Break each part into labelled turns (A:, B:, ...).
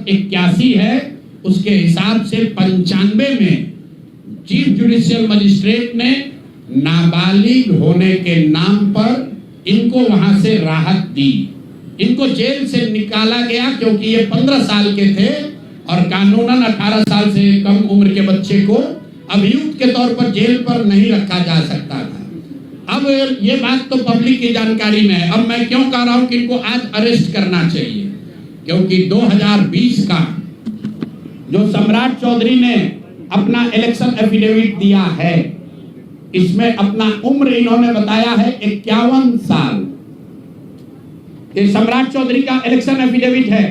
A: 81 है, उसके हिसाब से 95 में चीफ जुडिशियल मजिस्ट्रेट ने नाबालिग होने के नाम पर इनको वहां से राहत दी। इनको जेल से निकाला गया क्योंकि ये 15 साल के थे और कानूनन 18 साल से कम उम्र के बच्चे को अभियुक्त के तौर पर जेल पर नहीं रखा जा सकता था। अब ये बात तो पब्लिक की जानकारी में है। अब मैं क्यों कह रहा हूं कि इनको आज अरेस्ट करना चाहिए, क्योंकि 2020 का जो सम्राट चौधरी ने अपना इलेक्शन एफिडेविट दिया है, इसमें अपना उम्र इन्होंने बताया है 51 साल। ये सम्राट चौधरी का इलेक्शन एफिडेविट है।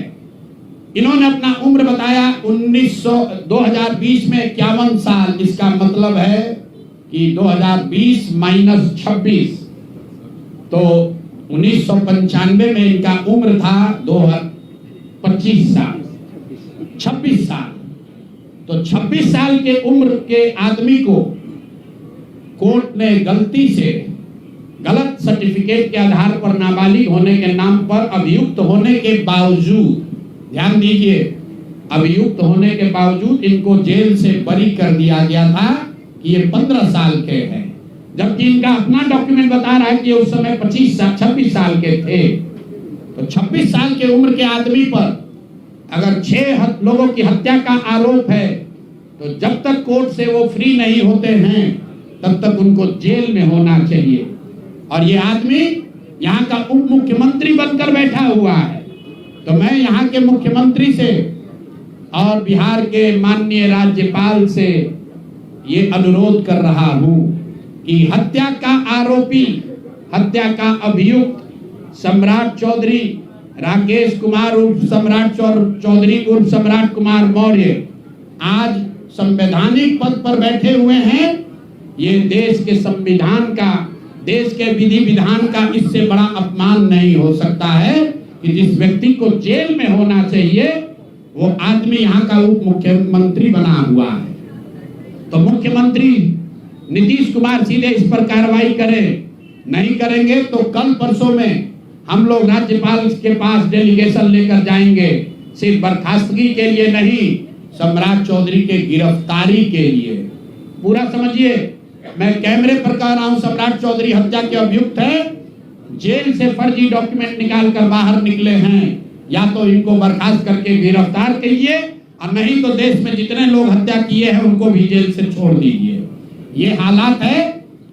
A: इन्होंने अपना उम्र बताया 2020 में 51 साल। इसका मतलब है कि 2020 माइनस 26, तो 1995 में इनका उम्र था 25 साल, 26 साल। तो 26 साल के उम्र के आदमी को कोर्ट ने गलती से गलत सर्टिफिकेट के आधार पर नाबालिग होने के नाम पर अभियुक्त होने के बावजूद, ध्यान दीजिए, अभियुक्त होने के बावजूद इनको जेल से बरी कर दिया गया था कि ये 15 साल के हैं, जबकि इनका अपना डॉक्यूमेंट बता रहा है कि उस समय 26 साल के थे। तो 26 साल के उम्र के आदमी पर अगर 6 लोगों की हत्या का आरोप है, तो जब तक कोर्ट से वो फ्री नहीं होते हैं तब तक उनको जेल में होना चाहिए। और ये आदमी यहाँ का उप मुख्यमंत्री बनकर बैठा हुआ है। तो मैं यहाँ के मुख्यमंत्री से और बिहार के माननीय राज्यपाल से ये अनुरोध कर रहा हूँ कि हत्या का आरोपी, हत्या का अभियुक्त सम्राट चौधरी, राकेश कुमार उर्फ सम्राट चौधरी उर्फ सम्राट कुमार मौर्य आज संवैधानिक पद पर बैठे हुए हैं। ये देश के संविधान का, देश के विधि विधान का इससे बड़ा अपमान नहीं हो सकता है कि जिस व्यक्ति को जेल में होना चाहिए वो आदमी यहाँ का उप मुख्यमंत्री बना हुआ है। तो मुख्यमंत्री नीतीश कुमार सीधे इस पर कार्रवाई करें। नहीं करेंगे तो कल परसों में हम लोग राज्यपाल के पास डेलीगेशन लेकर जाएंगे, सिर्फ बर्खास्तगी के लिए नहीं, सम्राट चौधरी के गिरफ्तारी के लिए। पूरा समझिए, मैं कैमरे पर कह रहा हूं, सम्राट चौधरी हत्या के अभियुक्त है, जेल से फर्जी डॉक्यूमेंट निकाल कर बाहर निकले हैं। या तो इनको बर्खास्त करके गिरफ्तार कीजिए और नहीं तो देश में जितने लोग हत्या किए हैं उनको भी जेल से छोड़ दीजिए। ये हालात है,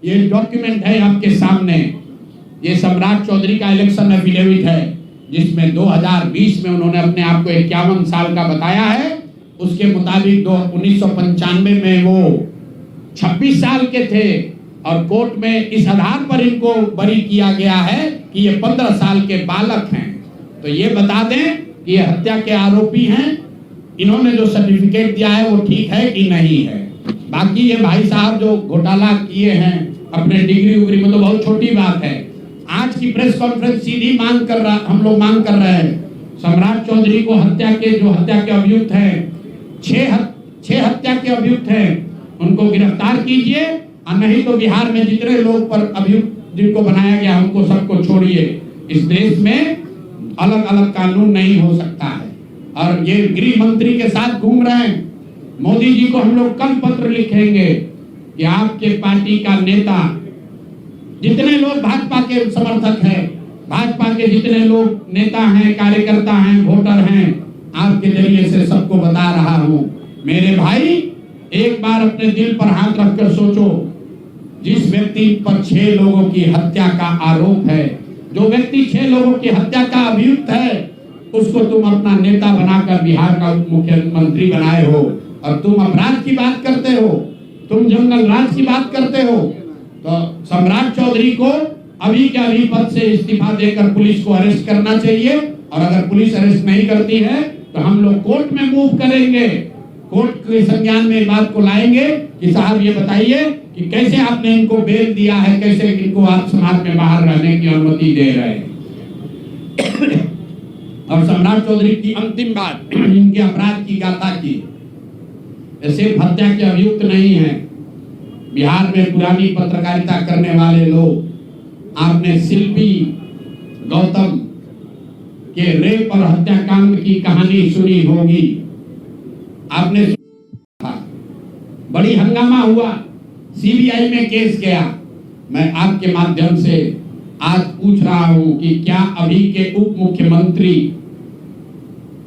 A: ये डॉक्यूमेंट है आपके सामने। ये सम्राट चौधरी का इलेक्शन एफिडेविट है जिसमें 2020 में उन्होंने अपने आप को 51 साल का बताया है। उसके मुताबिक 1995 में वो 26 साल के थे और कोर्ट में इस आधार पर इनको बरी किया गया है कि ये 15 साल के बालक हैं। तो ये बता दें कि ये हत्या के आरोपी हैं। इन्होंने जो सर्टिफिकेट दिया है वो ठीक है कि नहीं है। बाकी ये भाई साहब जो घोटाला किए हैं अपने डिग्री उग्री में, तो बहुत छोटी बात है। आज की प्रेस कॉन्फ्रेंस सीधी हम लोग मांग कर रहे हैं, सम्राट चौधरी को हत्या के अभियुक्त हैं, 6 हत्या के अभियुक्त हैं, उनको गिरफ्तार कीजिए और नहीं तो बिहार में जितने लोग पर अभियुक्त जिनको बनाया गया उनको सबको छोड़िए। इस देश में अलग अलग कानून नहीं हो सकता है। और ये गृह मंत्री के साथ घूम रहे हैं। मोदी जी को हम लोग कल पत्र लिखेंगे कि आपके पार्टी का नेता, जितने लोग भाजपा के समर्थक हैं, भाजपा के जितने लोग नेता हैं, कार्यकर्ता हैं, वोटर हैं, आपके जरिए से सबको बता रहा हूं, मेरे भाई एक बार अपने दिल पर हाथ रखकर सोचो, जिस व्यक्ति पर 6 लोगों की हत्या का आरोप है, जो व्यक्ति 6 लोगों की हत्या का अभियुक्त है, उसको तुम अपना नेता बनाकर बिहार का मुख्यमंत्री बनाए हो और तुम अपराध की बात करते हो, तुम जंगल राज की बात करते हो। तो सम्राट चौधरी को अभी के अभी पद से इस्तीफा देकर पुलिस को अरेस्ट करना चाहिए और अगर पुलिस अरेस्ट नहीं करती है तो हम लोग कोर्ट में मूव करेंगे, कोर्ट के संज्ञान में बात को लाएंगे कि साहब ये बताइए कि कैसे आपने इनको बेल दिया है, कैसे इनको आप समाज में बाहर रहने की अनुमति दे रहे हैं। और सम्राट चौधरी की अंतिम बात इनके अपराध की गाथा की, सिर्फ हत्या के अभियुक्त नहीं है। बिहार में पुरानी पत्रकारिता करने वाले लोग, आपने शिल्पी गौतम के रेप और हत्याकांड की कहानी सुनी होगी, आपने सुना, बड़ी हंगामा हुआ, सीबीआई में केस गया। मैं आपके माध्यम से आज पूछ रहा हूं कि क्या अभी के उप मुख्यमंत्री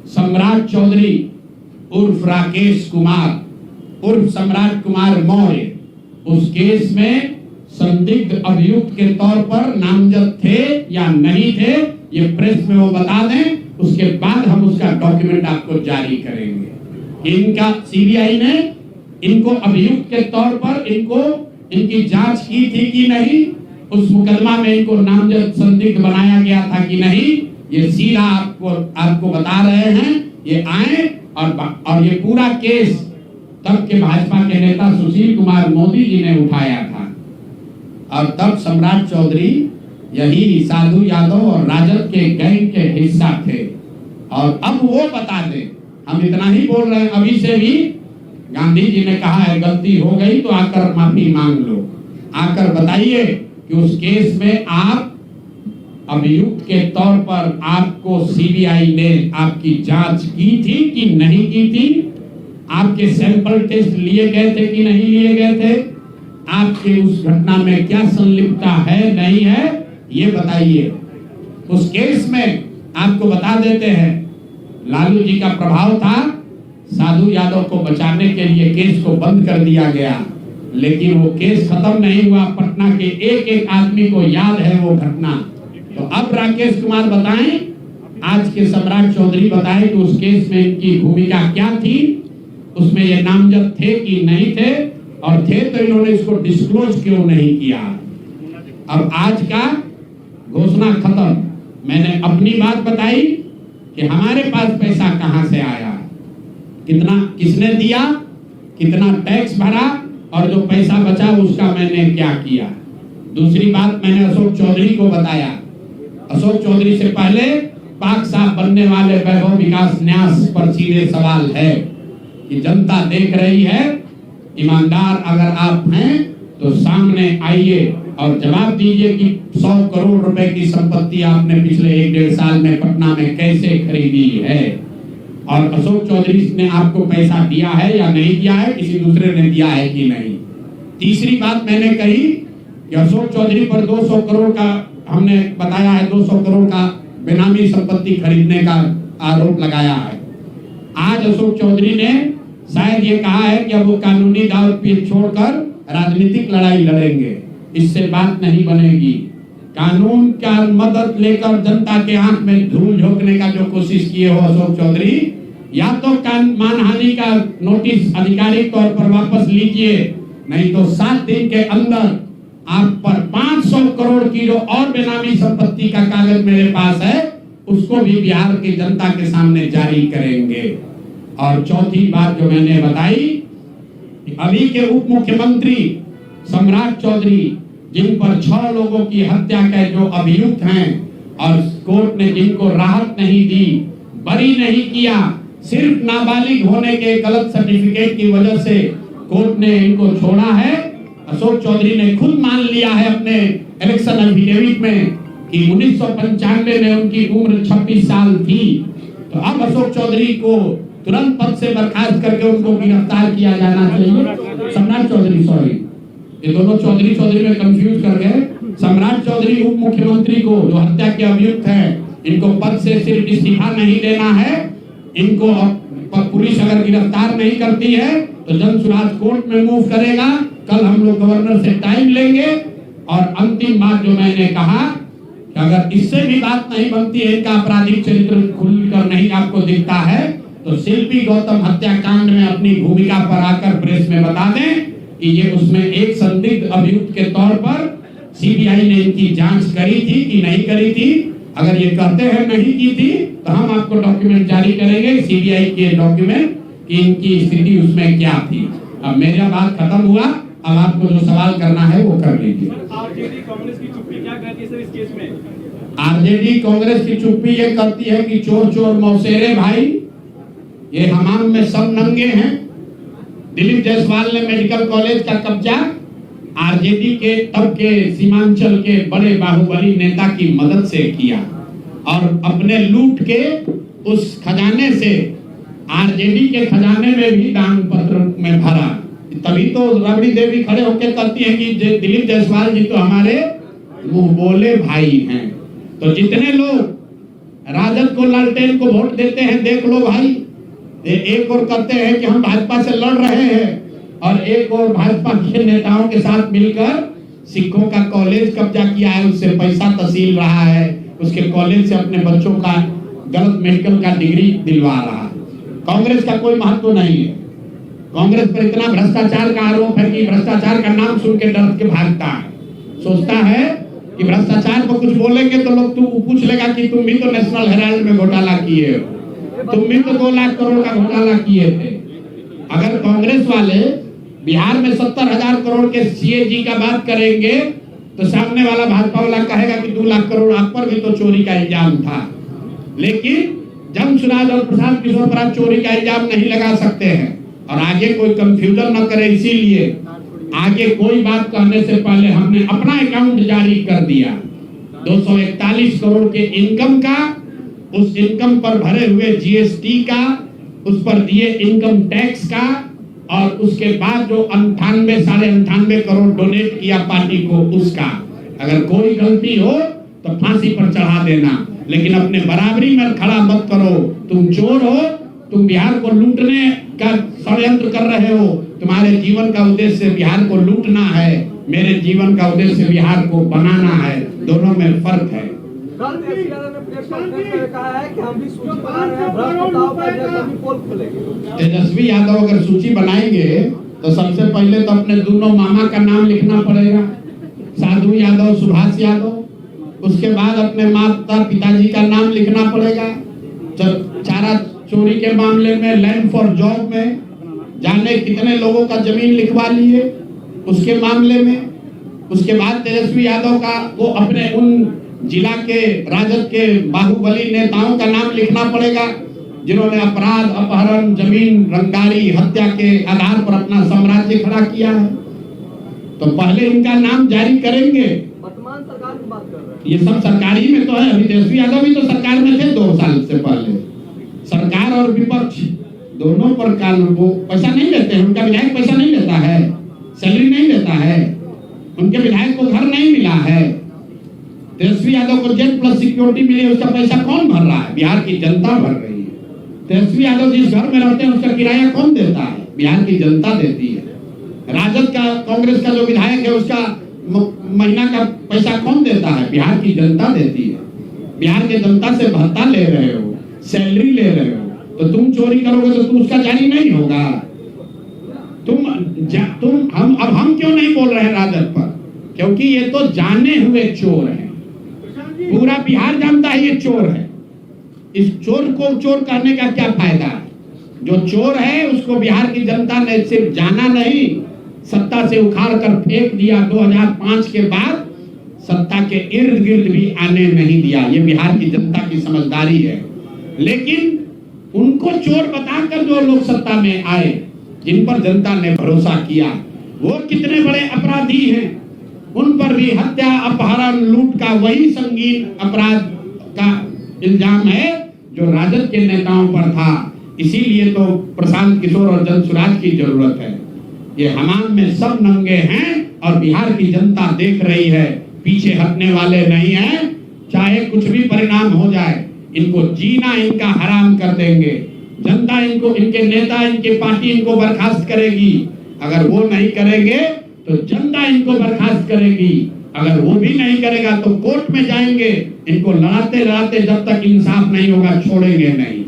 A: सम्राट चौधरी उर्फ राकेश कुमार उर्फ सम्राट कुमार मौर्य उस केस में संदिग्ध अभियुक्त के तौर पर नामजद थे या नहीं थे, ये प्रेस में वो बता दें, उसके बाद हम उसका डॉक्यूमेंट आपको जारी करेंगे। इनका सीबीआई ने इनको अभियुक्त के तौर पर इनकी जांच की थी कि नहीं, उस मुकदमा में इनको नामजद संदिग्ध बनाया गया था कि नहीं, ये सीधा आपको बता रहे हैं। ये आए और ये पूरा केस तब के भाजपा के नेता सुशील कुमार मोदी जी ने उठाया था, और तब सम्राट चौधरी यही साधु यादव और राजद के गैंग के हिस्सा थे। और अब वो बता दें, हम इतना ही बोल रहे हैं, अभी से भी गांधी जी ने कहा है गलती हो गई तो आकर माफी मांग लो, आकर बताइए कि उस केस में आप अभियुक्त के तौर पर आपको सीबीआई ने आपकी जांच की थी कि नहीं की थी, आपके सैंपल टेस्ट लिए गए थे कि नहीं लिए गए थे, आपके उस घटना में क्या संलिप्तता है नहीं है, ये बताइए। उस केस में आपको बता देते हैं, लालू जी का प्रभाव था, साधु यादव को बचाने के लिए केस को बंद कर दिया गया, लेकिन वो केस खत्म नहीं हुआ। पटना के एक एक आदमी को याद है वो घटना। तो अब राकेश कुमार बताएं, आज के सम्राट चौधरी बताएं कि उस केस में इनकी भूमिका क्या थी, उसमें ये नामजद थे कि नहीं थे, और थे तो इन्होंने इसको डिस्क्लोज क्यों नहीं किया। अब आज का घोषणा खत्म। मैंने अपनी बात बताई कि हमारे पास पैसा कहां से आया, कितना किसने दिया, कितना टैक्स भरा, और जो पैसा बचा उसका मैंने क्या किया। दूसरी बात मैंने अशोक चौधरी को बताया। अशोक चौधरी से पहले पाक साहब बनने वाले वैभव विकास न्यास पर सीधे सवाल है कि जनता देख रही है, ईमानदार अगर आप हैं तो सामने आइए और जवाब दीजिए कि 100 करोड़ रुपए की संपत्ति आपने पिछले 1-1.5 साल में पटना में कैसे खरीदी है, और अशोक चौधरी ने आपको पैसा दिया है या नहीं दिया है, किसी दूसरे ने दिया है कि नहीं। तीसरी बात मैंने कही कि अशोक चौधरी पर 200 करोड़ का हमने बताया है, 200 करोड़ का बेनामी संपत्ति खरीदने का आरोप लगाया है। आज अशोक चौधरी ने शायद ये कहा है कि अब वो कानूनी दाव पेच छोड़कर राजनीतिक लड़ाई लड़ेंगे। इससे बात नहीं बनेगी। कानून का मदद लेकर जनता के आंख में धूल झोंकने का जो कोशिश किए हो अशोक चौधरी, या तो मानहानि का नोटिस आधिकारिक तौर पर वापस लीजिए, नहीं तो 7 दिन के अंदर आप पर 500 करोड़ की जो और बेनामी संपत्ति का कागज मेरे पास है उसको भी बिहार की जनता के सामने जारी करेंगे। और चौथी बात जो मैंने बताई, अभी के उप मुख्यमंत्री सम्राट चौधरी, जिन पर 6 लोगों की हत्या के जो अभियुक्त हैं और कोर्ट ने जिनको राहत नहीं दी, बरी नहीं किया, सिर्फ नाबालिग होने के गलत सर्टिफिकेट की वजह से कोर्ट ने इनको छोड़ा है। अशोक चौधरी ने खुद मान लिया है अपने इलेक्शन एफिडेविट में कि 1995 में उनकी उम्र 26 साल थी। तो अब अशोक चौधरी को तुरंत पद से बर्खास्त करके उनको गिरफ्तार किया जाना चाहिए। सम्राट चौधरी, सॉरी, ये दोनों चौधरी में कंफ्यूज कर गए। सम्राट चौधरी उप मुख्यमंत्री को जो हत्या के अभियुक्त हैं, इनको पद से सिर्फ इस्तीफा नहीं देना है, इनको पुलिस अगर गिरफ्तार नहीं करती है तो जन सुराज कोर्ट में मूव करेगा। कल हम लोग गवर्नर से टाइम लेंगे। और अंतिम बात जो मैंने कहा कि अगर इससे भी बात नहीं बनती है, इनका आपराधिक चरित्र खुलकर नहीं आपको दिखता है, तो शिल्पी गौतम हत्याकांड में अपनी भूमिका पर आकर प्रेस में बता दें कि ये उसमें एक संदिग्ध अभियुक्त के तौर पर सीबीआई ने इनकी जांच करी थी कि नहीं करी थी। अगर ये कहते हैं नहीं की थी तो हम आपको डॉक्यूमेंट जारी करेंगे, सीबीआई के डॉक्यूमेंट, कि इनकी स्थिति उसमें क्या थी। अब मेरा बात खत्म हुआ, अब आपको जो सवाल करना है वो कर लीजिए।
B: आरजेडी कांग्रेस की चुप्पी क्या कहती है सर इस केस में?
A: आरजेडी कांग्रेस की चुप्पी ये करती है कि चोर चोर मौसेरे भाई, ये हमाम में सब नंगे हैं। दिलीप जायसवाल ने मेडिकल कॉलेज का कब्जा आरजेडी के तब के सीमांचल के बड़े बाहुबली नेता की मदद से किया। और अपने लूट के उस खजाने से आरजेडी के खजाने में भी दान पत्र में भरा। तभी तो रबड़ी देवी खड़े होकर कहती हैं कि दिलीप जायसवाल जी तो हमारे मुंह बोले भाई हैं। तो जितने लोग राजद को, लालटेन को वोट देते हैं, देख लो भाई, एक और कहते हैं कि हम भाजपा से लड़ रहे हैं और एक और भाजपा के नेताओं के साथ मिलकर सिखों का कॉलेज कब्जा किया है, उससे पैसा तहसील रहा है, उसके कॉलेज से अपने बच्चों का गलत मेडिकल का डिग्री दिलवा रहा है। कांग्रेस का कोई महत्व नहीं है। कांग्रेस पर इतना भ्रष्टाचार का आरोप है कि भ्रष्टाचार का नाम सुन के डर के भागता है, सोचता है कि भ्रष्टाचार पर कुछ बोलेंगे तो लोग तू पूछ लेगा कि तुम भी तो नेशनल हेराल्ड में घोटाला किए हो, तुम भी तो 2 लाख करोड़ का घोटाला किए थे। अगर कांग्रेस वाले बिहार में 70,000 करोड़ के सीएजी का बात करेंगे तो सामने वाला भाजपा वाला कहेगा कि 2 लाख करोड़ आप पर भी तो चोरी का इल्जाम था। लेकिन जमशुराज और प्रशांत किशोर पर आप चोरी का इल्जाम नहीं लगा सकते हैं और आगे कोई कंफ्यूजन न करे, इसीलिए आगे कोई बात कहने से पहले हमने अपना अकाउंट जारी कर दिया। 241 करोड़ के इनकम का, उस इनकम पर भरे हुए जीएसटी का, उस पर दिए इनकम टैक्स का और उसके बाद जो 98-98.5 करोड़ डोनेट किया पार्टी को, उसका अगर कोई गलती हो तो फांसी पर चढ़ा देना, लेकिन अपने बराबरी में खड़ा मत करो। तुम चोर हो, तुम बिहार को लूटने का षड्यंत्र कर रहे हो। तुम्हारे जीवन का उद्देश्य बिहार को लूटना है, मेरे जीवन का उद्देश्य बिहार को बनाना है, दोनों में फर्क है। तेजस्वी यादव अगर सूची बनाएंगे तो सबसे पहले तो अपने दोनों मामा का नाम लिखना पड़ेगा, साधु यादव, सुभाष यादव। उसके बाद अपने माता पिताजी का नाम लिखना पड़ेगा। चारा चोरी के मामले में, लैंड फॉर जॉब में जाने कितने लोगों का जमीन लिखवा लिए उसके मामले में। उसके बाद तेजस्वी यादव का वो अपने उन जिला के राजद के बाहुबली नेताओं का नाम लिखना पड़ेगा जिन्होंने अपराध, अपहरण, जमीन रंगारी, हत्या के आधार पर अपना साम्राज्य खड़ा किया है। तो पहले इनका नाम जारी करेंगे।
C: वर्तमान सरकार की बात कर रहे हैं,
A: ये सब सरकारी में तो है। अभी तेजस्वी यादव भी तो सरकार में थे 2 साल से पहले। सरकार और विपक्ष दोनों पर कानून, वो पैसा नहीं लेते हैं, उनका विधायक पैसा नहीं लेता है, सैलरी नहीं लेता है, उनके विधायक को घर नहीं मिला है। तेजस्वी यादव को जेट प्लस सिक्योरिटी मिली, उसका पैसा कौन भर रहा है? बिहार की जनता भर रही है। तेजस्वी यादव जिस घर में रहते हैं उसका किराया कौन देता है? बिहार की जनता देती है। राजद का, कांग्रेस का जो विधायक है उसका महीना का पैसा कौन देता है? बिहार की जनता देती है। बिहार की जनता से भत्ता ले रहे हो, सैलरी ले रहे हो, तो तुम चोरी करोगे तो तुम उसका जारी नहीं होगा। हम क्यों नहीं बोल रहे हैं राजद पर? क्योंकि ये तो जाने हुए चोर हैं, पूरा बिहार जानता है ये चोर है। इस चोर को चोर करने का क्या फायदा है? जो चोर है उसको बिहार की जनता ने सिर्फ जाना नहीं, सत्ता से उखाड़ कर फेंक दिया। 2005 के बाद सत्ता के इर्द गिर्द भी आने नहीं दिया। ये बिहार की जनता की समझदारी है। लेकिन उनको चोर बताकर जो लोग सत्ता में आए, जिन पर जनता ने भरोसा किया, वो कितने बड़े अपराधी हैं। उन पर भी हत्या, अपहरण, लूट का वही संगीन अपराध का इल्जाम है जो राजद के नेताओं पर था। इसीलिए तो प्रशांत किशोर और जनसुराज की जरूरत है। ये हमाम में सब नंगे हैं और बिहार की जनता देख रही है, पीछे हटने वाले नहीं है। चाहे कुछ भी परिणाम हो जाए, इनको जीना इनका हराम कर देंगे। जनता इनको, इनके नेता, इनके पार्टी इनको बर्खास्त करेगी। अगर वो नहीं करेंगे तो जनता इनको बर्खास्त करेगी। अगर वो भी नहीं करेगा तो कोर्ट में जाएंगे। इनको लड़ाते लड़ाते जब तक इंसाफ नहीं होगा छोड़ेंगे नहीं।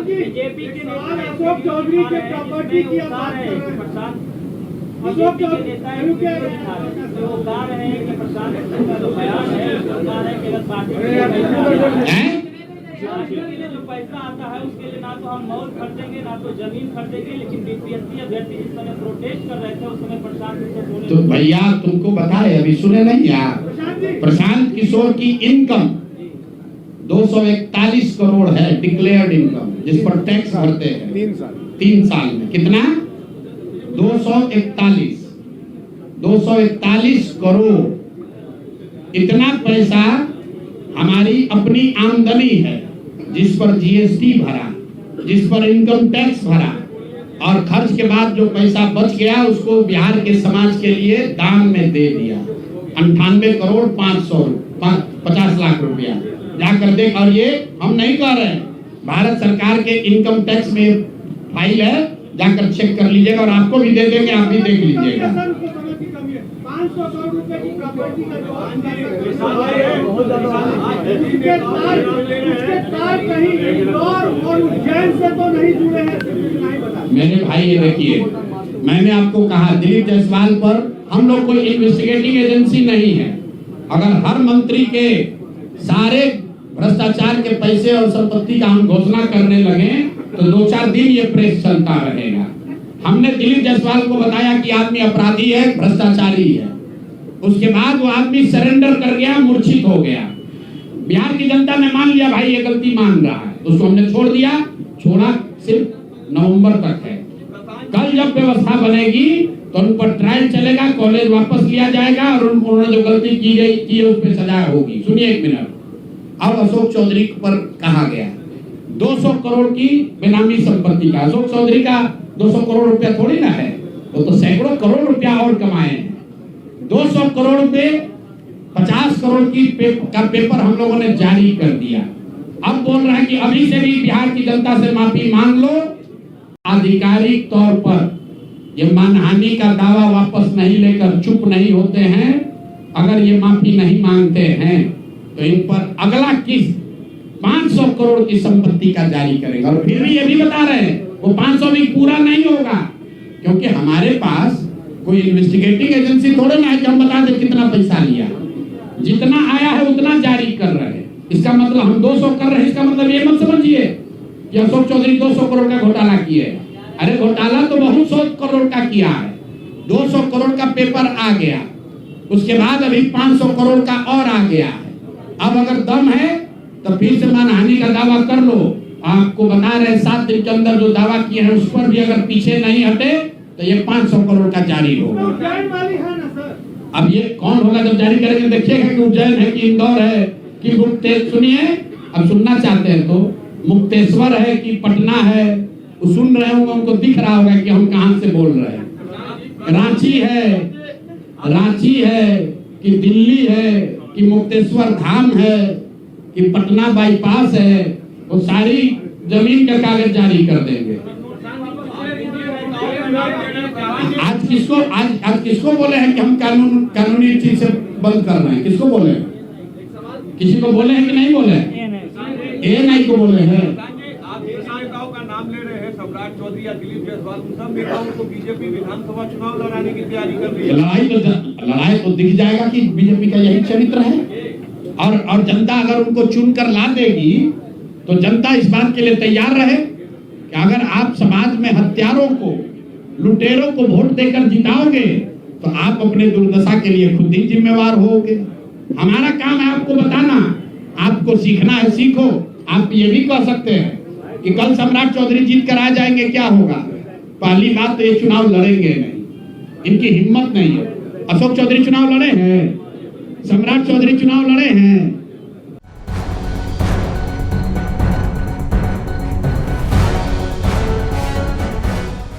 B: बीजेपी के अशोक चौधरी के प्रॉपर्टी की बात कर रहे हैं। अशोक चौधरी जो कह रहे हैं कि प्रशांत का जो बयान है, कह रहे हैं कि अगर पार्टी के लिए जो पैसा आता है उसके लिए ना तो हम मॉल खरीदेंगे ना तो जमीन खरीदेंगे, लेकिन बीपीएससी अभ्यर्थी जिस समय प्रोटेस्ट कर रहे थे उस समय प्रशांत किशोर,
A: तो भैया तुमको बताए, अभी सुने नहीं यार, प्रशांत किशोर की इनकम 241 करोड़ है, डिक्लेयर्ड इनकम, जिस पर टैक्स भरते हैं 3 साल में। कितना? 241 करोड़। इतना पैसा हमारी अपनी आमदनी है, जिस पर जीएसटी भरा, जिस पर इनकम टैक्स भरा, और खर्च के बाद जो पैसा बच गया उसको बिहार के समाज के लिए दान में दे दिया। 98,550 लाख रुपया जाकर देख। और ये हम नहीं कह रहे हैं, भारत सरकार के इनकम टैक्स में फाइल है, जाकर चेक कर लीजिएगा और आपको भी दे देंगे, आप भी देख लीजिएगा।
B: 500 करोड़ रुपए की प्रॉपर्टी का जो कहीं इंदौर और उज्जैन से तो नहीं जुड़े हैं।
A: मेरे भाई ये देखिए, मैंने आपको कहा दिलीप जायसवाल पर हम लोग कोई इन्वेस्टिगेटिंग एजेंसी नहीं है। अगर हर मंत्री के सारे भ्रष्टाचार के पैसे और संपत्ति का हम घोषणा करने लगे तो 2-4 दिन ये प्रेस चलता रहेगा। हमने दिलीप जायसवाल को बताया कि आदमी अपराधी है, भ्रष्टाचारी है। उसके बाद वो आदमी सरेंडर कर गया, मूर्छित हो गया। बिहार की जनता ने मान लिया भाई ये गलती मान रहा है, उसको हमने छोड़ दिया। छोड़ा सिर्फ नवंबर तक है। कल जब व्यवस्था बनेगी तो उन पर ट्रायल चलेगा, कॉलेज वापस लिया जाएगा और उन्होंने जो गलती की है उस पर सजा होगी। सुनिए एक मिनट। अब अशोक चौधरी पर कहा गया 200 करोड़ की बेनामी संपत्ति का। अशोक चौधरी का 200 करोड़ रुपया थोड़ी ना है, वो तो सैकड़ों करोड़ रुपया और कमाए हैं। 200 करोड़ पे 50 करोड़ की पेपर हम लोगों ने जारी कर दिया। अब बोल रहा है कि अभी से भी बिहार की जनता से माफी मांग लो। आधिकारिक तौर पर ये मानहानि का दावा वापस नहीं लेकर चुप नहीं होते हैं। अगर ये माफी नहीं मांगते हैं तो इन पर अगला किस्त 500 करोड़ की संपत्ति का जारी करेगा। और फिर भी ये भी बता रहे हैं वो 500 भी पूरा नहीं होगा, क्योंकि हमारे पास कोई इन्वेस्टिगेटिंग एजेंसी थोड़े ना है कि हम बता दें कितना पैसा लिया। जितना आया है उतना जारी कर रहे हैं। इसका मतलब हम 200 कर रहे हैं, इसका मतलब ये मत समझिए कि अशोक चौधरी 200 करोड़ का घोटाला किए। अरे घोटाला तो बहुत 100 करोड़ का किया है। 200 करोड़ का पेपर आ गया, उसके बाद अभी 500 करोड़ का और आ गया है। अब अगर दम है तो फिर से मानहानि का दावा कर लो। आपको बता रहे 7 दिन के अंदर जो दावा किए हैं उस पर भी अगर पीछे नहीं हटे तो ये 500 करोड़ का जारी होगा। अब ये कौन होगा जब जारी करेंगे, देखिएगा कि उज्जैन है कि इंदौर है कि सुनिए, अब सुनना चाहते हैं तो मुक्तेश्वर है कि पटना है, वो सुन रहे होंगे, उनको दिख रहा होगा कि हम कहां से बोल रहे हैं। रांची है कि दिल्ली है कि मुक्तेश्वर धाम है कि पटना बाईपास है, वो सारी जमीन का कागज जारी कर देंगे। आज किसको बोले हैं कि हम कानूनी चीज से बंद कर रहे हैं? किसको बोले? किसी को बोले हैं कि नहीं बोले? एएनआई को बोले हैं।
D: आप नेताओं का नाम ले रहे हैं, सम्राट चौधरी या दिलीप जायसवाल, उन सब नेताओं को बीजेपी विधानसभा चुनाव लड़ाने की तैयारी कर रही है।
A: लड़ाई तो दिख जाएगा कि बीजेपी का यही चरित्र है। और जनता अगर उनको चुनकर ला देगी तो जनता इस बात के लिए तैयार रहे कि अगर आप समाज में हत्यारों को, लुटेरों को वोट देकर जिताओगे तो आप अपने दुर्दशा के लिए खुद ही जिम्मेवार होगे। हमारा काम है आपको बताना, आपको सीखना है सीखो। आप ये भी कह सकते हैं कि कल सम्राट चौधरी जीत कर आ जाएंगे, क्या होगा? पहली बात तो ये चुनाव लड़ेंगे नहीं, इनकी हिम्मत नहीं है। अशोक चौधरी चुनाव लड़े हैं, सम्राट चौधरी चुनाव लड़े हैं,